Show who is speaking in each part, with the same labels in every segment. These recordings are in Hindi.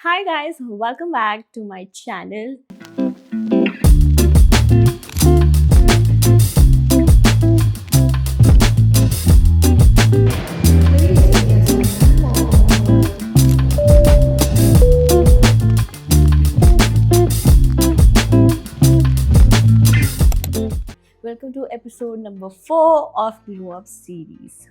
Speaker 1: Hi guys, welcome back to my channel. Welcome to episode number 4 of Glow Up series.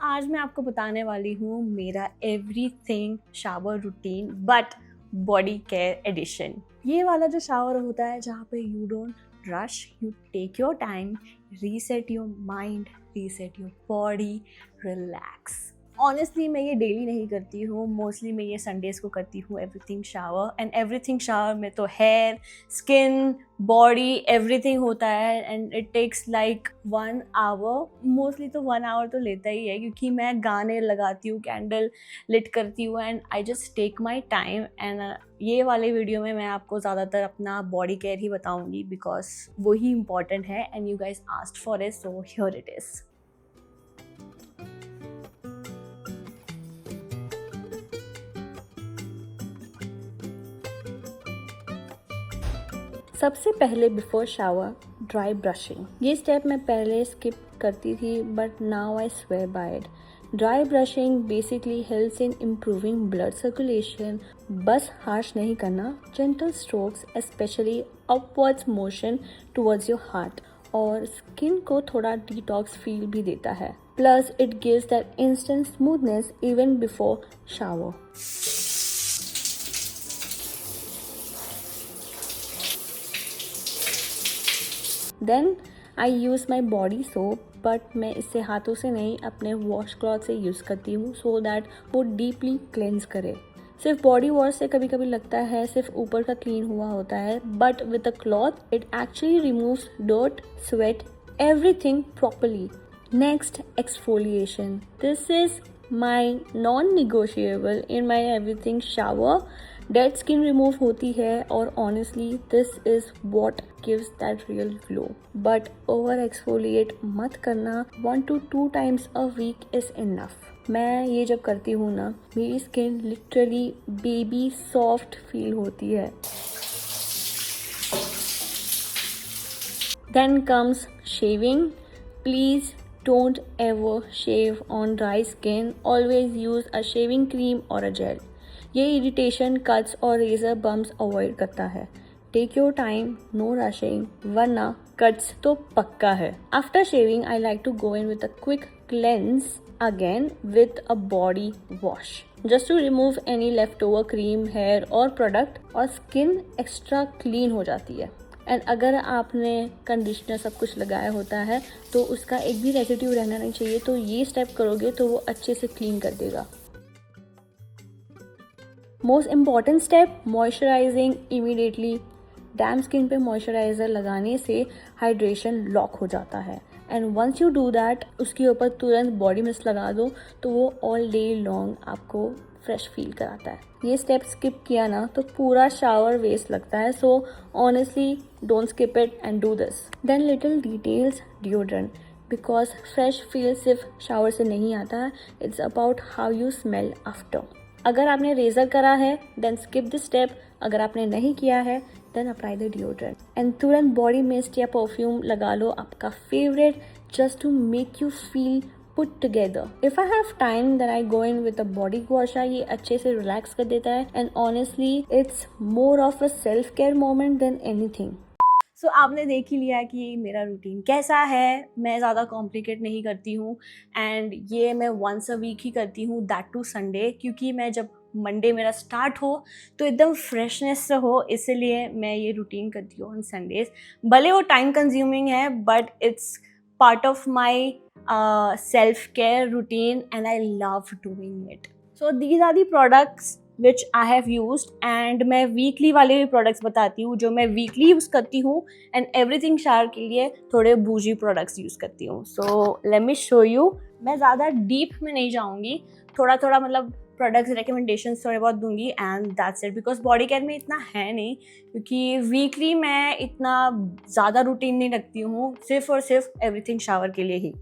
Speaker 1: आज मैं आपको बताने वाली हूँ मेरा everything shower routine but body care edition. ये वाला जो शावर होता है जहाँ पे you don't rush, you take your time, reset your mind, reset your body, relax. Honestly मैं ये डेली नहीं करती हूँ, मोस्टली मैं ये संडेज को करती हूँ everything shower. And everything shower में तो हेयर, स्किन, बॉडी एवरीथिंग होता है and it takes like 1 hour. Mostly तो 1 आवर तो लेता ही है क्योंकि मैं गाने लगाती हूँ, कैंडल लिट करती हूँ and I just take my time. And ये वाले वीडियो में मैं आपको ज़्यादातर अपना बॉडी केयर ही बताऊँगी बिकॉज वही इम्पॉर्टेंट है and you guys asked for it, so here it is. सबसे पहले बिफोर शावर ड्राई ब्रशिंग। ये स्टेप मैं पहले स्किप करती थी but now I swear by it. Dry brushing basically helps in improving blood circulation. बस हार्श नहीं करना, gentle strokes specially upwards motion towards your heart, और स्किन को थोड़ा डिटॉक्स फील भी देता है। Plus it gives that instant smoothness even before shower. Then I use my body soap, but मैं इसे हाथों से नहीं अपने वॉश क्लॉथ से यूज़ करती हूँ सो दैट वो डीपली क्लेंस करे। सिर्फ बॉडी वॉश से कभी कभी लगता है सिर्फ ऊपर का क्लीन हुआ होता है, but with a cloth it actually removes dirt, sweat, everything properly. Next, exfoliation. This is my non negotiable in my everything shower. Dead skin remove होती है और honestly this is what gives that real glow. But over exfoliate मत करना, 1 to 2 times a week is enough. मैं ये जब करती हूँ ना, मेरी skin literally baby soft feel होती है। Then comes shaving. Please don't ever shave on dry skin. Always use a shaving cream or a gel. ये इरिटेशन, कट्स और रेजर बम्स अवॉइड करता है। Take your time, no rushing, वरना कट्स तो पक्का है। After shaving I like to go in with a quick cleanse again with a body wash just to remove any left over cream, hair और प्रोडक्ट, और स्किन एक्स्ट्रा क्लीन हो जाती है। एंड अगर आपने कंडीशनर सब कुछ लगाया होता है तो उसका एक भी रेसिड्यू रहना नहीं चाहिए, तो ये स्टेप करोगे तो वो अच्छे से क्लीन कर देगा। Most important step, moisturising immediately. Damp skin पे मॉइस्चराइज़र लगाने से हाइड्रेशन लॉक हो जाता है and once you do that उसके ऊपर तुरंत बॉडी मिस्ट लगा दो तो वो ऑल डे लॉन्ग आपको फ्रेश फील कराता है। ये स्टेप स्किप किया ना तो पूरा शावर वेस्ट लगता है, so honestly don't skip it and do this. Then little details, deodorant, because fresh feel सिर्फ शावर से नहीं आता है, it's about how you smell after. अगर आपने रेजर करा है देन स्किप दिस स्टेप, अगर आपने नहीं किया है then apply the deodorant and तुरंत बॉडी मिस्ट या परफ्यूम लगा लो आपका favourite, just to make you feel put together. If I have time then I go in with a body wash. ये अच्छे से रिलैक्स कर देता है and honestly it's more of a self care moment than anything. So आपने देख ही लिया कि मेरा रूटीन कैसा है। मैं ज़्यादा कॉम्प्लिकेट नहीं करती हूँ एंड ये मैं वंस अ वीक ही करती हूँ, दैट टू संडे, क्योंकि मैं जब मंडे मेरा स्टार्ट हो तो एकदम फ्रेशनेस से हो, इसलिए मैं ये रूटीन करती हूँ ऑन संडेज। भले वो टाइम कंज्यूमिंग है but it's part of my self care routine and I love doing it. So these are the products which I have used and मैं वीकली वाले भी प्रोडक्ट्स बताती हूँ जो मैं वीकली यूज़ करती हूँ एंड एवरीथिंग शावर के लिए थोड़े बूजी प्रोडक्ट्स यूज़ करती हूँ। So let me show you. मैं ज़्यादा डीप में नहीं जाऊँगी, थोड़ा थोड़ा मतलब प्रोडक्ट्स रिकमेंडेशंस थोड़े बहुत दूंगी and that's it, because body care में इतना है नहीं, क्योंकि वीकली मैं इतना ज़्यादा रूटीन नहीं रखती हूँ, सिर्फ और सिर्फ एवरीथिंग शावर के लिए ही।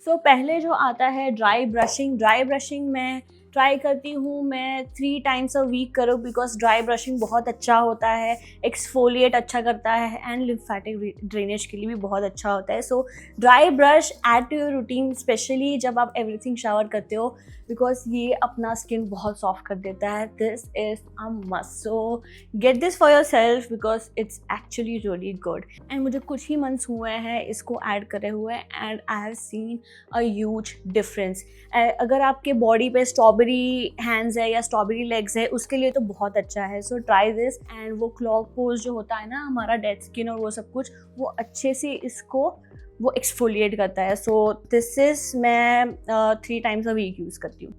Speaker 1: सो पहले जो आता है ड्राई ब्रशिंग मैं ट्राई करती हूँ मैं 3 टाइम्स अ वीक करो, बिकॉज ड्राई ब्रशिंग बहुत अच्छा होता है, एक्सफोलिएट अच्छा करता है एंड लिम्फेटिक ड्रेनेज के लिए भी बहुत अच्छा होता है. So dry brush add to your routine, specially जब आप एवरीथिंग शावर करते हो, बिकॉज ये अपना स्किन बहुत सॉफ्ट कर देता है. This is a must, so get this for your self because it's actually really good. And मुझे कुछ ही मंथ्स हुए हैं इसको ऐड करे हुए and I have seen a huge difference. अगर आपके बॉडी पे स्ट्रॉबेरी हैंड्स है या स्ट्रॉबेरी लेग्स है, उसके लिए तो बहुत अच्छा है. So try this. एंड वो क्लॉग पोज जो होता है ना हमारा डेड स्किन और वो सब कुछ, वो अच्छे से इसको वो एक्सफोलिएट करता है. सो दिस इज मैं 3 टाइम्स अ वीक यूज़ करती हूँ.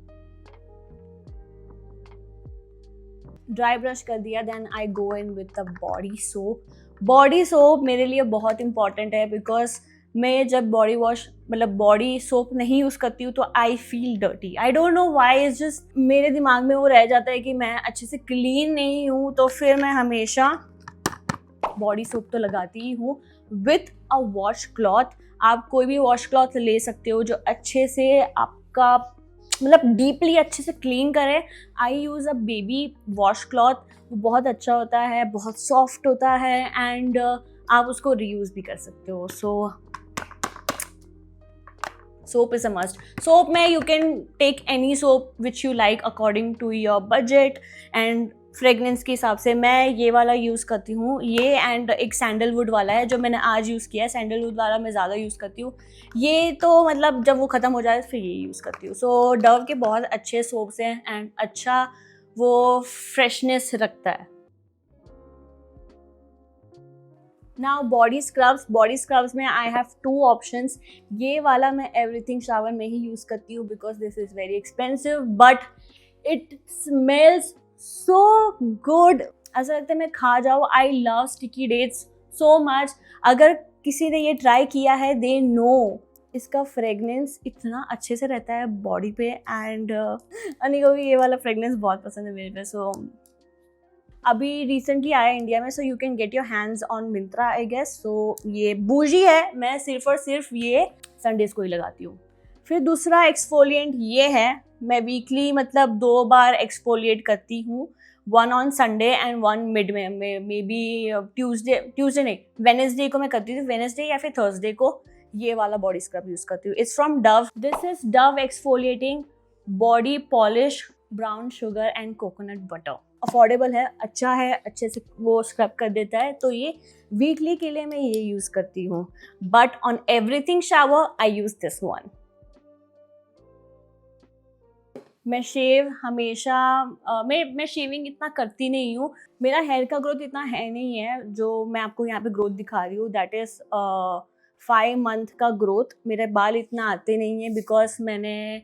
Speaker 1: ड्राई ब्रश कर दिया, then I go in with the body soap. Body soap मेरे लिए बहुत इंपॉर्टेंट है, बिकॉज मैं जब बॉडी वॉश मतलब बॉडी सोप नहीं यूज़ करती हूँ तो I feel dirty. I don't know why, it's just मेरे दिमाग में वो रह जाता है कि मैं अच्छे से क्लीन नहीं हूँ. तो फिर मैं हमेशा बॉडी सोप तो लगाती ही हूँ विथ अ वॉश क्लॉथ. आप कोई भी वॉश क्लॉथ ले सकते हो जो अच्छे से आपका मतलब डीपली अच्छे से क्लीन करे. I use a baby washcloth, वो बहुत अच्छा होता है, बहुत सॉफ्ट होता है एंड आप उसको रीयूज़ भी कर सकते हो. सो soap is a must. Soap में you can take any soap which you like according to your budget and fragrance के हिसाब से. मैं ये वाला यूज़ करती हूँ, ये एंड एक सैंडलवुड वाला है जो मैंने आज यूज़ किया है. सैंडलवुड वाला मैं ज़्यादा यूज़ करती हूँ. ये तो मतलब जब वो ख़त्म हो जाए फिर ये यूज़ करती हूँ. सो डव के बहुत अच्छे सोप्स हैं एंड अच्छा वो फ्रेशनेस रखता है. नाउ बॉडी स्क्रब्स में आई हैव 2 ऑप्शंस. ये वाला मैं एवरीथिंग शावर में ही यूज़ करती हूँ because this is very expensive but it smells so good. ऐसा लगता है मैं खा जाऊँ. I love sticky dates so much. अगर किसी ने ये ट्राई किया है दे नो इसका फ्रेगनेंस इतना अच्छे से रहता है बॉडी पे एंड अनी को भी ये वाला फ्रेगनेंस बहुत पसंद है मेरे पे. सो अभी रिसेंटली आया इंडिया में, so you can get your hands on Myntra I guess. So ये बूजी है, मैं सिर्फ और सिर्फ ये संडेज को ही लगाती हूँ. फिर दूसरा एक्सफोलिएंट ये है, मैं वीकली मतलब 2 बार एक्सफोलिएट करती हूँ. 1 ऑन संडे एंड 1 मिड में मे बी ट्यूसडे नहीं वेनेसडे को मैं करती थी. वेनेसडे या फिर थर्सडे को ये वाला बॉडी स्क्रब यूज़ करती हूँ. It's from Dove. This is Dove exfoliating body polish brown sugar and coconut butter. Affordable है, अच्छा है, अच्छे से वो स्क्रब कर देता है. तो ये वीकली के लिए मैं ये यूज़ करती हूँ. But on everything shower I use this one. मैं शेव हमेशा मैं शेविंग इतना करती नहीं हूँ. मेरा हेयर का ग्रोथ इतना है नहीं है जो मैं आपको यहाँ पे ग्रोथ दिखा रही हूँ. दैट इज़ 5 मंथ का ग्रोथ. मेरे बाल इतना आते नहीं हैं बिकॉज मैंने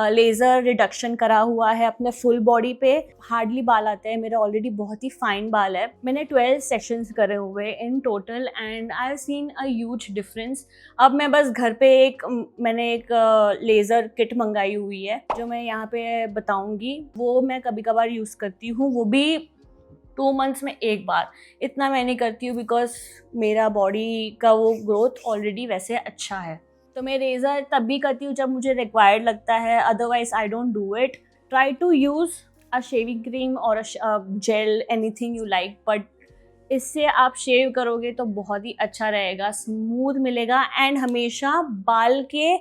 Speaker 1: लेज़र रिडक्शन करा हुआ है अपने फुल बॉडी पे. हार्डली बाल आते हैं मेरे, ऑलरेडी बहुत ही फाइन बाल है. मैंने 12 सेशंस करे हुए in total and I have seen a huge difference. अब मैं बस घर पे मैंने एक लेज़र किट मंगाई हुई है जो मैं यहाँ पे बताऊँगी. वो मैं कभी कभार यूज़ करती हूँ, वो भी 2 मंथ्स में एक बार. इतना मैं नहीं करती हूँ बिकॉज मेरा बॉडी का वो ग्रोथ ऑलरेडी वैसे अच्छा है. तो मैं रेज़र तब भी करती हूँ जब मुझे रिक्वायर्ड लगता है, otherwise I don't do it. Try to use a shaving cream और a gel, anything you like, but इससे आप शेव करोगे तो बहुत ही अच्छा रहेगा, स्मूथ मिलेगा एंड हमेशा बाल के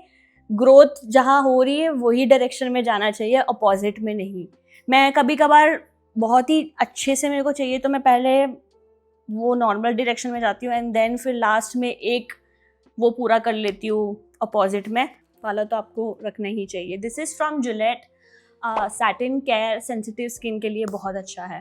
Speaker 1: ग्रोथ जहाँ हो रही है वही डायरेक्शन में जाना चाहिए, अपोजिट में नहीं. मैं कभी कभार बहुत ही अच्छे से मेरे को चाहिए तो मैं पहले वो नॉर्मल डायरेक्शन में जाती हूँ एंड देन फिर लास्ट में एक वो पूरा कर लेती हूँ अपोजिट में वाला. तो आपको रखना ही चाहिए. This is from Gillette. Satin Care sensitive skin के लिए बहुत अच्छा है.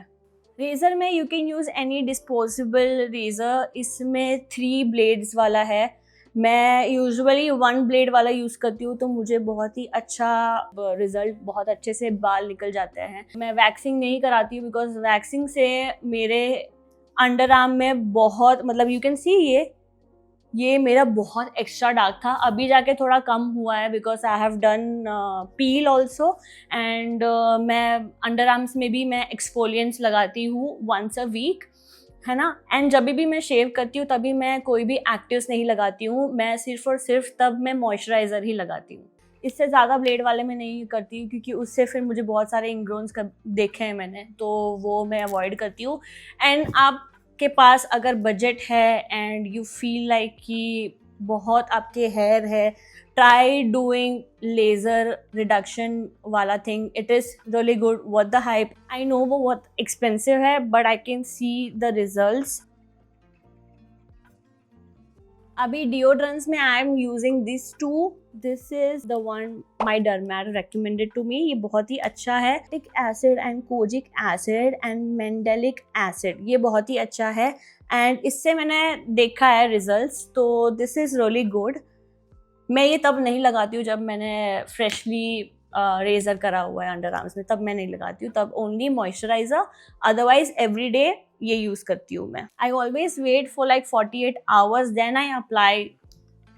Speaker 1: रेज़र में you can use any disposable razor. इसमें 3 ब्लेड्स वाला है. मैं यूजुअली 1 ब्लेड वाला यूज़ करती हूँ तो मुझे बहुत ही अच्छा रिज़ल्ट, बहुत अच्छे से बाल निकल जाते हैं. मैं वैक्सिंग नहीं कराती हूँ बिकॉज वैक्सिंग से मेरे अंडर आर्म में बहुत मतलब यू कैन सी ये मेरा बहुत एक्स्ट्रा डार्क था. अभी जाके थोड़ा कम हुआ है because I have done peel also and मैं अंडर आर्म्स में भी मैं एक्सफोलिएंट्स लगाती हूँ 1 a week. है ना। एंड जब भी मैं शेव करती हूँ तभी मैं कोई भी एक्टिव्स नहीं लगाती हूँ, मैं सिर्फ और सिर्फ तब मैं मॉइस्चराइज़र ही लगाती हूँ। इससे ज़्यादा ब्लेड वाले में नहीं करती हूँ, क्योंकि उससे फिर मुझे बहुत सारे इंग्रोन्स देखे हैं मैंने, तो वो मैं अवॉइड करती हूँ। एंड आपके पास अगर बजट है एंड यू फील लाइक कि बहुत आपके हेयर है, try doing laser reduction वाला thing. It is really good. What the hype? I know वो बहुत expensive है, but I can see the results. अभी deodorants में I am using these two. This is the one my dermat recommended to me. ये बहुत ही अच्छा है. Lactic acid and kojic acid and mandelic acid. ये बहुत ही अच्छा है and इससे मैंने देखा है results. तो this is really good. मैं ये तब नहीं लगाती हूँ जब मैंने फ्रेशली रेजर करा हुआ है अंडर आर्म्स में, तब मैं नहीं लगाती हूँ, तब only moisturiser. Otherwise every day ये यूज़ करती हूँ मैं। I always wait for like 48 hours then I apply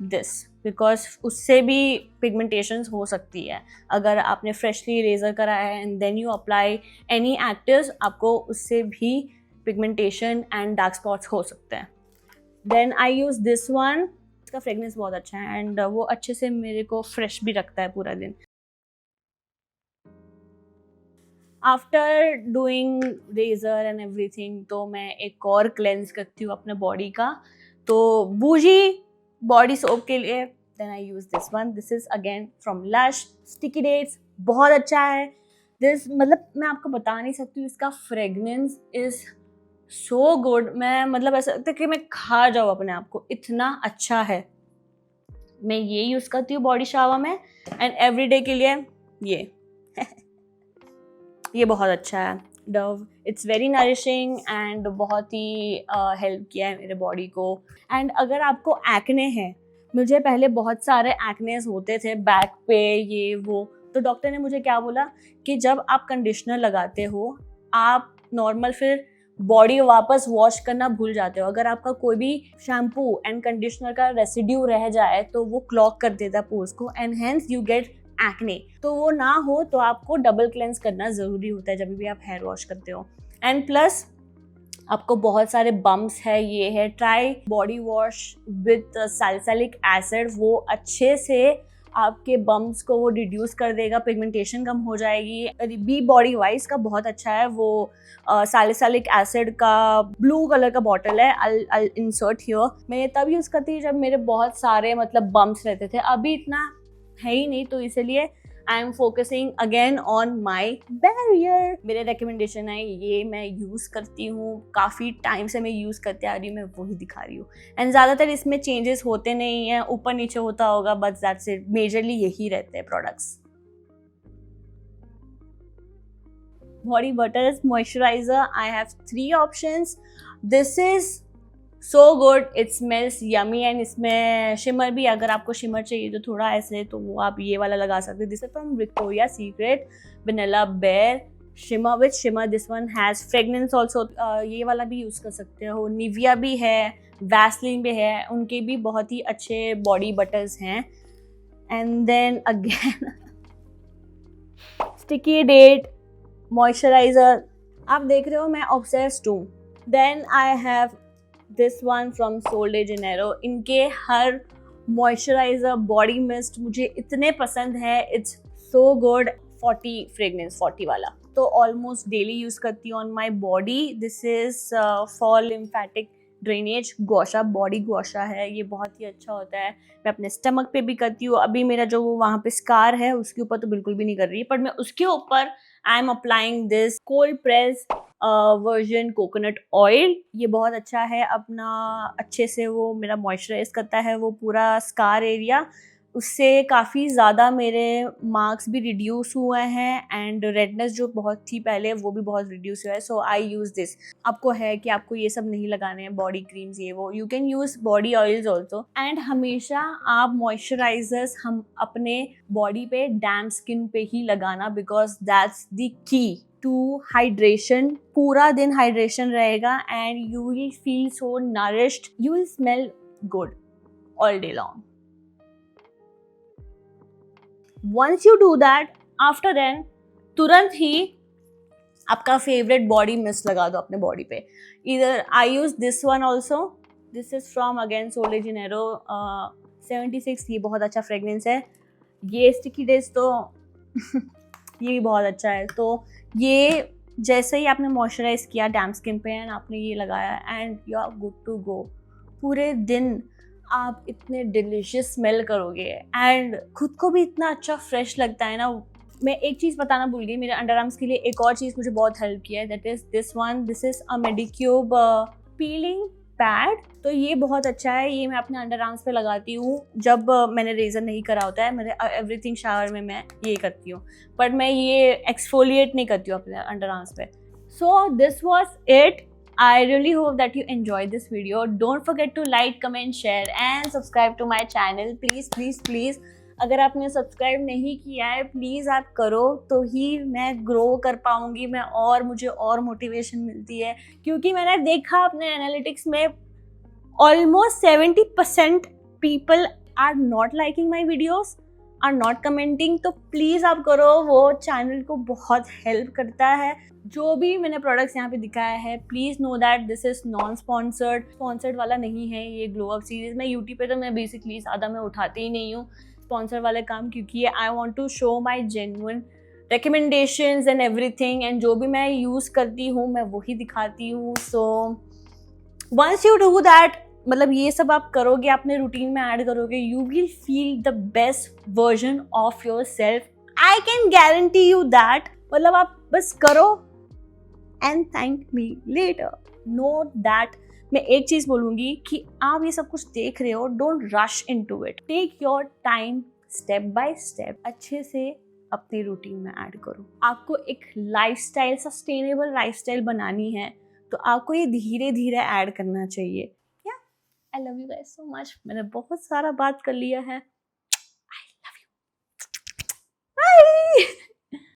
Speaker 1: this, because उससे भी पिगमेंटेशंस हो सकती है। अगर आपने फ्रेशली रेजर करा है and then you apply any actives, आपको उससे भी पिगमेंटेशन एंड डार्क स्पॉट्स हो सकते हैं। Then I use this one. इसका फ्रेगनेंस बहुत अच्छा है एंड वो अच्छे से मेरे को फ्रेश भी रखता है पूरा दिन। After doing razor and everything, तो मैं एक और क्लेंस करती हूँ अपने बॉडी का। तो बूजी बॉडी सोप के लिए then I use this one. This is again from Lush, sticky dates, बहुत अच्छा है। दिस मतलब मैं आपको बता नहीं सकती हूँ, इसका फ्रेगनेंस इज सो गुड। मैं मतलब ऐसा लगता है कि मैं खा जाऊँ अपने आप को, इतना अच्छा है। मैं ये यूज़ करती हूँ बॉडी शावर में एंड एवरीडे के लिए ये ये बहुत अच्छा है Dove. It's very nourishing and बहुत ही हेल्प किया है मेरे बॉडी को। एंड अगर आपको एक्ने है, मुझे पहले बहुत सारे एक्नेस होते थे बैक पे ये वो, तो डॉक्टर ने मुझे क्या बोला कि जब आप कंडीशनर लगाते हो, आप नॉर्मल फिर बॉडी वापस वॉश करना भूल जाते हो। अगर आपका कोई भी शैम्पू एंड कंडीशनर का रेसिड्यू रह जाए तो वो क्लॉग कर देता है पोर्स को and hence you get acne. तो वो ना हो तो आपको डबल क्लेंस करना ज़रूरी होता है जब भी आप हेयर वॉश करते हो। एंड प्लस आपको बहुत सारे बम्प्स है, ये है, try body wash with salicylic acid. वो अच्छे से आपके बम्प्स को वो रिड्यूस कर देगा, पिगमेंटेशन कम हो जाएगी। बी बॉडी वाइज का बहुत अच्छा है वो सैलिसिलिक एसिड का ब्लू कलर का बॉटल है। I'll insert here। मैं ये तब यूज़ करती थी जब मेरे बहुत सारे मतलब बम्प्स रहते थे, अभी इतना है ही नहीं, तो इसलिए I am focusing again on my barrier. मेरे रिकमेंडेशन है, ये मैं यूज़ करती हूँ, काफ़ी टाइम से मैं यूज़ करते आ रही हूँ, मैं वही दिखा रही हूँ। एंड ज़्यादातर इसमें चेंजेस होते नहीं हैं, ऊपर नीचे होता होगा, बट दैट्स इट, मेजरली यही रहते हैं products. Body buttress moisturiser, I have 3 options. This is so good, it smells yummy and इसमें शिमर भी, अगर आपको शिमर चाहिए तो थोड़ा ऐसे, तो वो आप ये वाला लगा सकते हैं। This is from Victoria Secret vanilla bare shimmer with shimmer. This one has fragrance also. ये वाला भी यूज़ कर सकते हो। निविया भी है, वैसलिन भी है, उनके भी बहुत ही अच्छे बॉडी बटर्स हैं। And then again sticky date moisturiser, आप देख रहे हो मैं ऑब्सेस्ड हूँ। Then I have this one from Sol de Janeiro. इनके हर मॉइस्चराइजर, बॉडी मिस्ट मुझे इतने पसंद है, इट्स सो गुड। 40 फ्रेगनेंस, 40 वाला, तो ऑलमोस्ट डेली यूज़ करती हूँ on my body. This is for lymphatic drainage gua sha, body gua sha है, ये बहुत ही अच्छा होता है। मैं अपने स्टमक पे भी करती हूँ। अभी मेरा जो वहाँ पे स्कार है उसके ऊपर तो बिल्कुल भी नहीं कर रही, पर मैं उसके ऊपर I am applying this cold press version coconut oil. ये बहुत अच्छा है, अपना अच्छे से वो मेरा मॉइस्चराइज करता है वो पूरा स्कार एरिया। उससे काफ़ी ज़्यादा मेरे मार्क्स भी रिड्यूस हुए हैं एंड रेडनेस जो बहुत थी पहले वो भी बहुत रिड्यूस हुआ है। सो आई यूज़ दिस। आपको है कि आपको ये सब नहीं लगाने हैं, बॉडी क्रीम्स ये वो, you can use body oils also. And हमेशा आप मॉइस्चराइजर्स हम अपने बॉडी पे डैम स्किन पे ही लगाना, because that's the key to hydration. पूरा दिन हाइड्रेशन रहेगा and you will feel so nourished, you will smell good all day long. Once you do that, after then तुरंत ही आपका फेवरेट बॉडी मिस्ट लगा दो अपने बॉडी पे. इधर I use this one also. This is from again Sol de Janeiro 76. ये बहुत अच्छा फ्रेगनेंस है. ये स्टिकी डेज तो ये भी बहुत अच्छा है. तो ये जैसे ही आपने मॉइस्चराइज किया डैम स्किन पे एंड आपने ये लगाया and you are good to go. पूरे दिन आप इतने डिलिशियस स्मेल करोगे एंड खुद को भी इतना अच्छा फ्रेश लगता है ना. मैं एक चीज़ बताना भूल गई, मेरे अंडर आर्म्स के लिए एक और चीज़ मुझे बहुत हेल्प किया है. That is this one. This is a Medicube peeling pad. तो ये बहुत अच्छा है. ये मैं अपने अंडर आर्म्स पे लगाती हूँ जब मैंने रेजर नहीं करा होता है. मेरे एवरीथिंग शावर में मैं ये करती हूँ, बट मैं ये एक्सफोलिएट नहीं करती हूँ अपने अंडर आर्म्स पे. So this was it. I really hope that you enjoyed this video. Don't forget to like, comment, share and subscribe to my channel. Please, please, please. अगर आपने सब्सक्राइब नहीं किया है प्लीज़ आप करो, तो ही मैं ग्रो कर पाऊँगी मैं और मुझे और मोटिवेशन मिलती है. क्योंकि मैंने देखा अपने एनालिटिक्स में almost 70% people are not liking my videos, are not commenting. तो प्लीज़ आप करो, वो चैनल को बहुत हेल्प करता है. जो भी मैंने प्रोडक्ट्स यहाँ पे दिखाया है please know that this is non sponsored वाला नहीं है ये ग्लो अप सीरीज़. मैं यूट्यूब पे तो मैं बेसिकली ज़्यादा मैं उठाती ही नहीं हूँ स्पॉन्सर वाले काम, क्योंकि I want to show my genuine recommendations and everything. And जो भी मैं यूज़ करती हूँ मैं वही दिखाती हूँ. So once you do that, मतलब ये सब आप करोगे, अपने रूटीन में ऐड करोगे, you will feel the best version of your self. I can guarantee you that. मतलब आप बस करो and thank me later. Note that मैं एक चीज़ बोलूँगी कि आप ये सब कुछ देख रहे हो, don't rush into it. Take your time, step by step अच्छे से अपनी रूटीन में ऐड करो. आपको एक लाइफस्टाइल, सस्टेनेबल लाइफस्टाइल बनानी है तो आपको ये धीरे धीरे ऐड करना चाहिए. या I love you guys so much. मैंने बहुत सारा बात कर लिया है.